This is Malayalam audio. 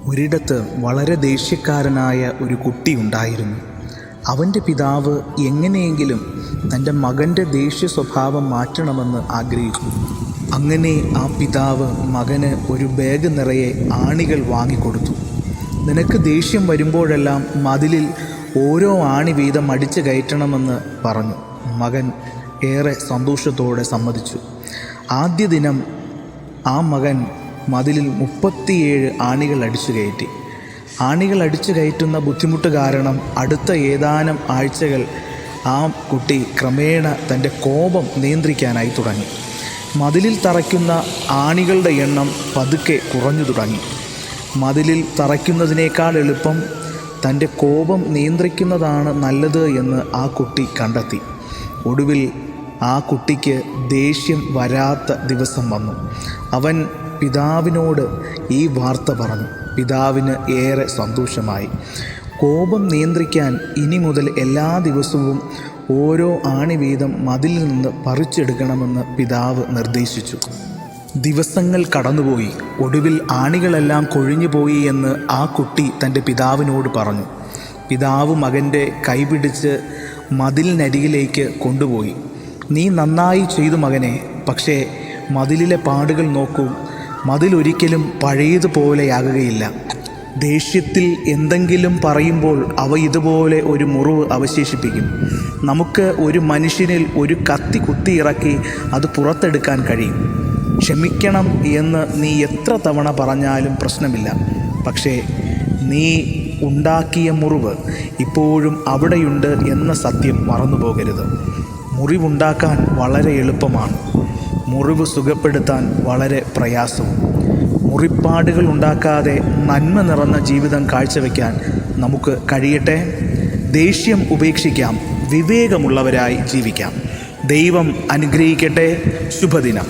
ഒരിടത്ത് വളരെ ദേഷ്യക്കാരനായ ഒരു കുട്ടിയുണ്ടായിരുന്നു. അവൻ്റെ പിതാവ് എങ്ങനെയെങ്കിലും തൻ്റെ മകൻ്റെ ദേഷ്യ സ്വഭാവം മാറ്റണമെന്ന് ആഗ്രഹിച്ചു. അങ്ങനെ ആ പിതാവ് മകന് ഒരു ബാഗ് നിറയെ ആണികൾ വാങ്ങിക്കൊടുത്തു. നിനക്ക് ദേഷ്യം വരുമ്പോഴെല്ലാം മതിലിൽ ഓരോ ആണി വീതം അടിച്ചു കയറ്റണമെന്ന് പറഞ്ഞു. മകൻ ഏറെ സന്തോഷത്തോടെ സമ്മതിച്ചു. ആദ്യ ദിനം ആ മകൻ മതിലിൽ 37 ആണികൾ അടിച്ചു കയറ്റി. ആണികൾ അടിച്ചു കയറ്റുന്ന ബുദ്ധിമുട്ട് കാരണം അടുത്ത ഏതാനും ആഴ്ചകൾ ആ കുട്ടി ക്രമേണ തൻ്റെ കോപം നിയന്ത്രിക്കാനായി തുടങ്ങി. മതിലിൽ തറയ്ക്കുന്ന ആണികളുടെ എണ്ണം പതുക്കെ കുറഞ്ഞു തുടങ്ങി. മതിലിൽ തറയ്ക്കുന്നതിനേക്കാൾ എളുപ്പം തൻ്റെ കോപം നിയന്ത്രിക്കുന്നതാണ് നല്ലത് എന്ന് ആ കുട്ടി കണ്ടെത്തി. ഒടുവിൽ ആ കുട്ടിക്ക് ദേഷ്യം വരാത്ത ദിവസം വന്നു. അവൻ പിതാവിനോട് ഈ വാർത്ത പറഞ്ഞു. പിതാവിന് ഏറെ സന്തോഷമായി. കോപം നിയന്ത്രിക്കാൻ ഇനി മുതൽ എല്ലാ ദിവസവും ഓരോ ആണി വീതം മതിലിൽ നിന്ന് പറിച്ചെടുക്കണമെന്ന് പിതാവ് നിർദ്ദേശിച്ചു. ദിവസങ്ങൾ കടന്നുപോയി. ഒടുവിൽ ആണികളെല്ലാം കൊഴിഞ്ഞുപോയി എന്ന് ആ കുട്ടി തൻ്റെ പിതാവിനോട് പറഞ്ഞു. പിതാവ് മകൻ്റെ കൈപിടിച്ച് മതിലിനരികിലേക്ക് കൊണ്ടുപോയി. നീ നന്നായി ചെയ്തു മകനെ, പക്ഷേ മതിലിലെ പാടുകൾ നോക്കൂ. മതിലൊരിക്കലും പഴയതുപോലെയാകുകയില്ല. ദേഷ്യത്തിൽ എന്തെങ്കിലും പറയുമ്പോൾ അവ ഇതുപോലെ ഒരു മുറിവ് അവശേഷിപ്പിക്കും. നമുക്ക് ഒരു മനുഷ്യനിൽ ഒരു കത്തി കുത്തിയിറക്കി അത് പുറത്തെടുക്കാൻ കഴിയും. ക്ഷമിക്കണം എന്ന് നീ എത്ര തവണ പറഞ്ഞാലും പ്രശ്നമില്ല. പക്ഷേ നീ ഉണ്ടാക്കിയ മുറിവ് ഇപ്പോഴും അവിടെയുണ്ട് എന്ന സത്യം മറന്നുപോകരുത്. മുറിവുണ്ടാക്കാൻ വളരെ എളുപ്പമാണ്, മുറിവ് സുഖപ്പെടുത്താൻ വളരെ പ്രയാസവും. മുറിപ്പാടുകൾ ഉണ്ടാക്കാതെ നന്മ നിറഞ്ഞ ജീവിതം കാഴ്ചവെക്കാൻ നമുക്ക് കഴിയട്ടെ. ദേഷ്യം ഉപേക്ഷിക്കാം, വിവേകമുള്ളവരായി ജീവിക്കാം. ദൈവം അനുഗ്രഹിക്കട്ടെ. ശുഭദിനം.